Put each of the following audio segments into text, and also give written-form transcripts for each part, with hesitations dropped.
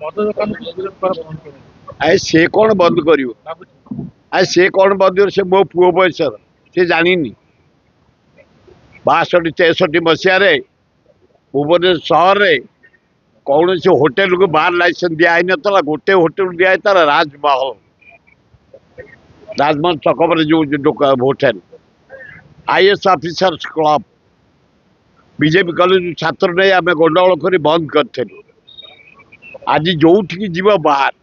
ମଦ ଦୋକାନକୁ ବିରୋଧ କର ବନ୍ଦ କର। ଆଏ ସେ କଣ ବନ୍ଦ କରିବ? ଆଏ ସେ କଣ ବନ୍ଦ କରିବ? ସେ ମୋ ପୁଅ ବୟସର, ସେ ଜାଣିନି। 62-63 ମସିହାରେ ଭୁବନେଶ୍ୱର ସହରରେ କୌଣସି ହୋଟେଲକୁ ବାର୍ ଲାଇସେନ୍ସ ଦିଆହେଇନଥିଲା। ଗୋଟେ ହୋଟେଲ ଦିଆହେଇଥିଲା ରାଜମହଲ ଛକ ପରେ ଯୋଉ hotel IAS officers club. BJP college ଛାତ୍ର ନେଇ ଆମେ ଗଣ୍ଡଗୋଳ କରି ବନ୍ଦ କରିଥିଲୁ। ଆଜି ଯୋଉଠିକି ଯିବ ବାହାର,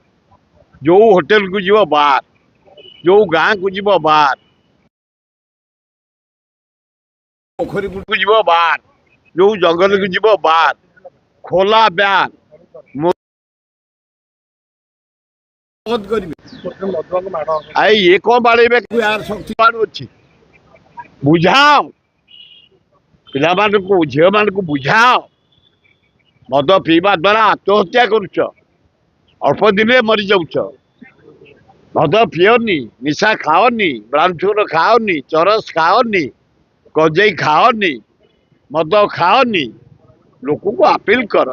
ଯୋଉ ହୋଟେଲକୁ ଯିବ ବାହାର, ଯୋଉ ଗାଁକୁ ଯିବ ବାହାର, ପୋଖରୀକୁ ଯିବ ବାହାର, ଯୋଉ ଜଙ୍ଗଲକୁ ଯିବ ବାହାର, ଖୋଲା ବ୍ୟାନ ବନ୍ଦ କରିବେ। ମଦୁଆଙ୍କୁ ମାଡ଼ ଆଇ ଇଏ କଣ ବାଡେଇବେ? ୟାର ଶକ୍ତି ଅଛି, ବୁଝାଅ ପିଲାମାନଙ୍କୁ, ଝିଅମାନଙ୍କୁ ବୁଝାଅ। ମଦ ପିଇବା ଦ୍ୱାରା ଆତ୍ମହତ୍ୟା କରୁଛ, ଅଳ୍ପ ଦିନେ ମରିଯାଉଛ। ମଦ ପିଅନି, ନିଶା ଖାଅନି, ବ୍ରାଉନ ସୁଗର ଖାଅନି, ଚରସ ଖାଅନି, ଗଞ୍ଜେଇ ଖାଅନି, ମଦ ଖାଅନି। ଲୋକଙ୍କୁ ଆପିଲ କର,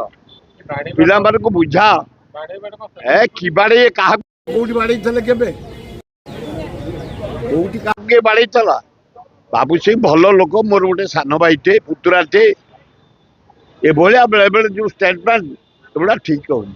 ପିଲାମାନଙ୍କୁ ବୁଝାଅ। କି ବାଡେଇ କାହାକୁ କୋଉଠି ବାଡେଇଥିଲେ? କେବେ କୋଉଠି କାହାକୁ କିଏ ବାଡେଇଥିଲା? ବାବୁ ସିଂ ଭଲ ଲୋକ, ମୋର ଗୋଟେ ସାନ ଭାଇଟେ, ପୁତୁରାଟେ। ଏଭଳିଆ ବେଳେ ବେଳେ ଯୋଉ ଷ୍ଟେଟମେଣ୍ଟ, ଏଗୁଡା ଠିକ ହଉନି।